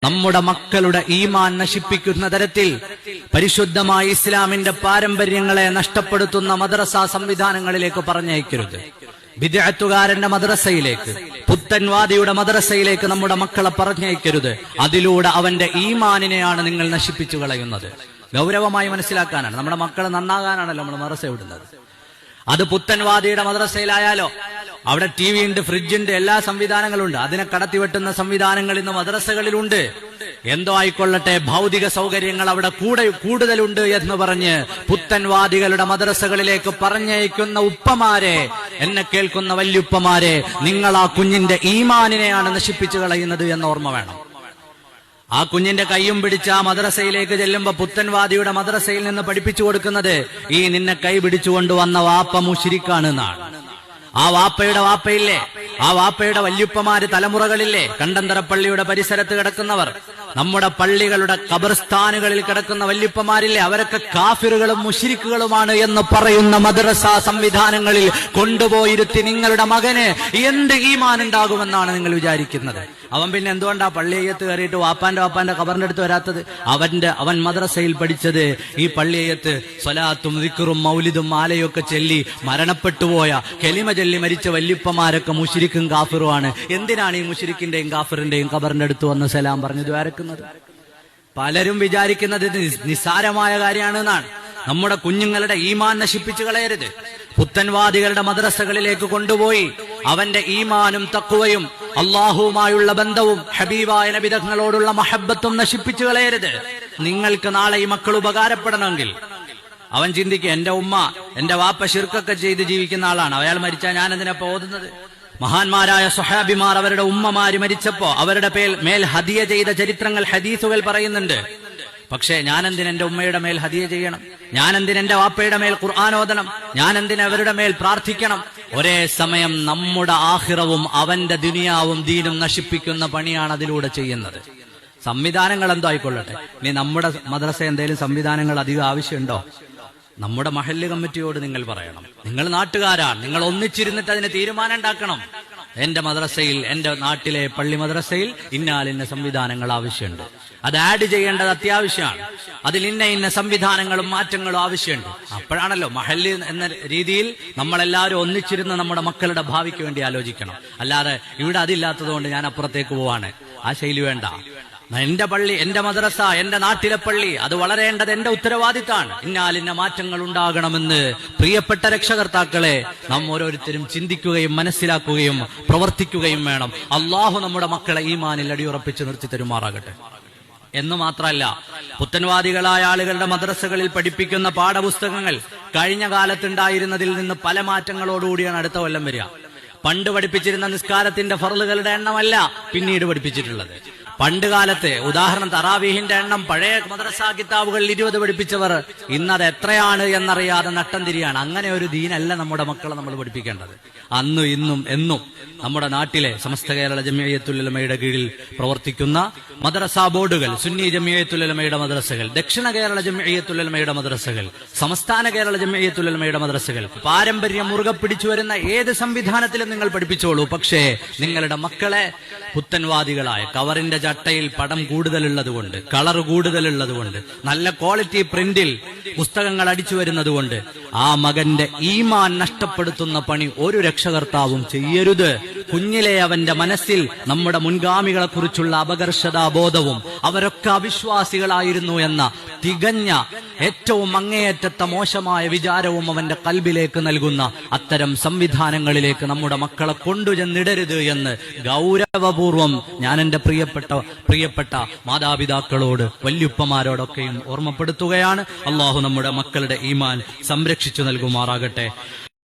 നമ്മുടെ മക്കളുടെ ഈമാൻ നശിപ്പിക്കുന്ന തരത്തിൽ പരിശുദ്ധമായ ഇസ്ലാമിന്റെ പാരമ്പര്യങ്ങളെ നഷ്ടപ്പെടുത്തുന്ന മദ്രസ സംവിധാനങ്ങളിലേക്ക് പറഞ്ഞയക്കരുത്. ബിദ്അത്തുകാരന്റെ മദ്രസയിലേക്ക്, പുത്തൻവാദിയുടെ മദ്രസയിലേക്ക് നമ്മുടെ മക്കളെ പറഞ്ഞയക്കരുത്. അതിലൂടെ അവന്റെ ഈമാനിനെയാണ് നിങ്ങൾ നശിപ്പിച്ചു കളയുന്നത്. ഗൗരവമായി മനസ്സിലാക്കാനാണ്. നമ്മുടെ മക്കളെ നന്നാകാനാണല്ലോ നമ്മൾ മദ്രസ വിടുന്നത്. അത് പുത്തൻവാദിയുടെ മദ്രസയിലായാലോ അവിടെ ടി വി ഉണ്ട്, ഫ്രിഡ്ജുണ്ട്, എല്ലാ സംവിധാനങ്ങളുണ്ട്. അതിനെ കടത്തിവെട്ടുന്ന സംവിധാനങ്ങൾ ഇന്ന് മദ്രസകളിലുണ്ട്. എന്തോ ആയിക്കൊള്ളട്ടെ, ഭൗതിക സൗകര്യങ്ങൾ അവിടെ കൂടുതലുണ്ട് എന്ന് പറഞ്ഞ് പുത്തൻവാദികളുടെ മദ്രസകളിലേക്ക് പറഞ്ഞയക്കുന്ന ഉപ്പമാരെ, എന്നെ കേൾക്കുന്ന വല്യുപ്പമാരെ, നിങ്ങൾ ആ കുഞ്ഞിന്റെ ഈമാനിനെയാണ് നശിപ്പിച്ചു കളയുന്നത് എന്ന് ഓർമ്മ വേണം. ആ കുഞ്ഞിന്റെ കൈയും പിടിച്ച് ആ മദ്രസയിലേക്ക് ചെല്ലുമ്പോ പുത്തൻവാദിയുടെ മദ്രസയിൽ നിന്ന് പഠിപ്പിച്ചു കൊടുക്കുന്നത് ഈ നിന്നെ കൈ പിടിച്ചുകൊണ്ടുവന്ന വാപ്പ മുശ്രിക്കാണ് എന്നാണ്. ആ വാപ്പയുടെ വാപ്പയില്ലേ, ആ വാപ്പയുടെ വല്യുപ്പമാര് തലമുറകളില്ലേ, കണ്ടന്തരപ്പള്ളിയുടെ പരിസരത്ത് കിടക്കുന്നവർ, നമ്മുടെ പള്ളികളുടെ ഖബർസ്ഥാനുകളിൽ കിടക്കുന്ന വല്യുപ്പമാരില്ലേ, അവരൊക്കെ കാഫിറുകളും മുശ്രിക്കുകളുമാണ് എന്ന് പറയുന്ന മദ്രസ സംവിധാനങ്ങളിൽ കൊണ്ടുപോയിരുത്തി നിങ്ങളുടെ മകന് എന്ത് ഈമാൻ ഉണ്ടാകുമെന്നാണ് നിങ്ങൾ വിചാരിക്കുന്നത്? അവൻ പിന്നെ എന്തുകൊണ്ടാ പള്ളിയത്ത് കയറിയിട്ട് വാപ്പാന്റെ ഖബറിന്റെ അടുത്ത് വരാത്തത്? അവൻ മദ്രസയിൽ പഠിച്ചത് ഈ പള്ളിയത്ത് സ്വലാത്തും ദിക്റും മൗലിദും മാലയൊക്കെ ചൊല്ലി മരണപ്പെട്ടുപോയ, കെലിമ ചൊല്ലി മരിച്ച വല്യുപ്പമാരൊക്കെ മുശ്രിക്കും കാഫിറുമാണ്. എന്തിനാണ് ഈ മുശ്രിക്കിന്റെയും കാഫിറിന്റെയും ഖബറിന്റെ അടുത്ത് വന്ന് സലാം പറഞ്ഞു ദ്വാരക്കുന്നത്? പലരും വിചാരിക്കുന്നത് ഇത് നിസ്സാരമായ കാര്യമാണെന്നാണ്. നമ്മുടെ കുഞ്ഞുങ്ങളുടെ ഈമാൻ നശിപ്പിച്ചു കളയരുത്. പുത്തൻവാദികളുടെ മദ്രസകളിലേക്ക് കൊണ്ടുപോയി അവന്റെ ഈമാനും തഖ്വയും അള്ളാഹുവുമായുള്ള ബന്ധവും ഹബീബായ നബി തങ്ങളോടുള്ള മഹബ്ബത്തും നശിപ്പിച്ചു കളയരുത്. നിങ്ങൾക്ക് നാളെ ഈ മക്കൾ ഉപകാരപ്പെടണമെങ്കിൽ അവൻ ചിന്തിക്കുക, എന്റെ ഉമ്മ എന്റെ വാപ്പ ശിർക്കൊക്കെ ചെയ്ത് ജീവിക്കുന്ന ആളാണ്, അയാൾ മരിച്ചാൽ ഞാൻ എന്തിനാ ഓതുന്നത്? മഹാന്മാരായ സ്വഹാബിമാർ അവരുടെ ഉമ്മമാര് മരിച്ചപ്പോ അവരുടെ മേൽ ഹദിയ ചെയ്ത ചരിത്രങ്ങൾ ഹദീസുകൾ പറയുന്നുണ്ട്. പക്ഷേ ഞാനെന്തിന് എന്റെ ഉമ്മയുടെ മേൽ ഹദിയ ചെയ്യണം? ഞാനെന്തിന് എന്റെ വാപ്പയുടെ മേൽ ഖുർആൻ ഓതണം? ഞാനെന്തിന് അവരുടെ മേൽ പ്രാർത്ഥിക്കണം? ഒരേ സമയം നമ്മുടെ ആഖിറവും അവന്റെ ദുനിയാവും ദീനും നശിപ്പിക്കുന്ന പണിയാണ് അതിലൂടെ ചെയ്യുന്നത്. സംവിധാനങ്ങൾ എന്തോ ആയിക്കൊള്ളട്ടെ. ഇനി നമ്മുടെ മദ്രസ എന്തെങ്കിലും സംവിധാനങ്ങൾ അധികം ആവശ്യമുണ്ടോ? നമ്മുടെ മഹല്ല് കമ്മിറ്റിയോട് നിങ്ങൾ പറയണം. നിങ്ങൾ നാട്ടുകാരാണ്, നിങ്ങൾ ഒന്നിച്ചിരുന്നിട്ട് അതിന് തീരുമാനം ഉണ്ടാക്കണം. എന്റെ മദ്രസയിൽ, എന്റെ നാട്ടിലെ പള്ളി മദ്രസയിൽ ഇന്ന സംവിധാനങ്ങൾ ആവശ്യമുണ്ട്, അത് ആഡ് ചെയ്യേണ്ടത് അത്യാവശ്യമാണ്, അതിൽ ഇന്ന സംവിധാനങ്ങളും മാറ്റങ്ങളും ആവശ്യമുണ്ട്. അപ്പോഴാണല്ലോ മഹല്ല് എന്ന രീതിയിൽ നമ്മളെല്ലാവരും ഒന്നിച്ചിരുന്ന് നമ്മുടെ മക്കളുടെ ഭാവിക്ക് വേണ്ടി ആലോചിക്കണം. അല്ലാതെ ഇവിടെ അതില്ലാത്തതുകൊണ്ട് ഞാൻ അപ്പുറത്തേക്ക് പോവാണ്, ആ ശൈലി വേണ്ട. എന്റെ പള്ളി, എന്റെ മദ്രസ, എന്റെ നാട്ടിലെ പള്ളി, അത് വളരേണ്ടത് എന്റെ ഉത്തരവാദിത്തമാണ്. ഇന്ന മാറ്റങ്ങൾ ഉണ്ടാകണമെന്ന് പ്രിയപ്പെട്ട രക്ഷകർത്താക്കളെ നാം ഓരോരുത്തരും ചിന്തിക്കുകയും മനസ്സിലാക്കുകയും പ്രവർത്തിക്കുകയും വേണം. അള്ളാഹു നമ്മുടെ മക്കളെ ഈമാനിൽ അടിയുറപ്പിച്ച് നിർത്തി തരുമാറാകട്ടെ. എന്ന് മാത്രമല്ല, പുത്തൻവാദികളായ ആളുകളുടെ മദ്രസകളിൽ പഠിപ്പിക്കുന്ന പാഠപുസ്തകങ്ങൾ കഴിഞ്ഞ കാലത്തുണ്ടായിരുന്നതിൽ നിന്ന് പല മാറ്റങ്ങളോടുകൂടിയാണ് അടുത്ത കൊല്ലം വരിക. പണ്ട് പഠിപ്പിച്ചിരുന്ന നിസ്കാരത്തിന്റെ ഫർളുകളുടെ എണ്ണമല്ല പിന്നീട് പഠിപ്പിച്ചിട്ടുള്ളത്. പണ്ട് കാലത്ത് ഉദാഹരണം തറാവീഹിന്റെ എണ്ണം പഴയ മദ്രസാ കിതാബുകളിൽ 20 പഠിപ്പിച്ചവർ ഇന്നത് എത്രയാണ് എന്നറിയാതെ നട്ടം തിരിയാണ്. അങ്ങനെ ഒരു ദീനല്ല നമ്മുടെ മക്കളെ നമ്മൾ പഠിപ്പിക്കേണ്ടത്. അന്നും ഇന്നും എന്നും നമ്മുടെ നാട്ടിലെ സമസ്ത കേരള ജംഇയ്യത്തുൽ ഉലമയുടെ കീഴിൽ പ്രവർത്തിക്കുന്ന മദ്രസാ ബോർഡുകൾ, സുന്നി ജംഇയ്യത്തുൽ ഉലമയുടെ മദ്രസകൾ, ദക്ഷിണ കേരള ജംഇയ്യത്തുൽ ഉലമയുടെ മദ്രസകൾ, സംസ്ഥാന കേരള ജംഇയ്യത്തുൽ ഉലമയുടെ മദ്രസകൾ, പാരമ്പര്യം മുറുകെ പിടിച്ചു വരുന്ന ഏത് സംവിധാനത്തിലും നിങ്ങൾ പഠിപ്പിച്ചോളൂ. പക്ഷേ നിങ്ങളുടെ മക്കളെ പുത്തൻവാദികളായ കവറിന്റെ ചട്ടയിൽ പടം കൂടുതലുള്ളതുകൊണ്ട്, കളർ കൂടുതലുള്ളതുകൊണ്ട്, നല്ല ക്വാളിറ്റി പ്രിന്റിൽ പുസ്തകങ്ങൾ അടിച്ചു വരുന്നതുകൊണ്ട് ആ മകന്റെ ഈമാൻ നഷ്ടപ്പെടുത്തുന്ന പണി ഒരു രക്ഷകർത്താവും ചെയ്യരുത്. കുഞ്ഞിലെ അവന്റെ മനസ്സിൽ നമ്മുടെ മുൻഗാമികളെ കുറിച്ചുള്ള അപകർഷതാബോധവും അവരൊക്കെ അവിശ്വാസികളായിരുന്നു എന്ന തികഞ്ഞ ഏറ്റവും അങ്ങേയറ്റത്തെ മോശമായ വിചാരവും അവന്റെ കൽബിലേക്ക് നൽകുന്ന അത്തരം സംവിധാനങ്ങളിലേക്ക് നമ്മുടെ മക്കളെ കൊണ്ടുചെന്നിടരുത് എന്ന് ഗൗരവപൂർവം ഞാൻ എന്റെ പ്രിയപ്പെട്ട മാതാപിതാക്കളോട്, വല്യുപ്പമാരോടൊക്കെയും ഓർമ്മപ്പെടുത്തുകയാണ്. അള്ളാഹു നമ്മുടെ മക്കളുടെ ഈമാൻ സംരക്ഷിച്ചു നൽകുമാറാകട്ടെ.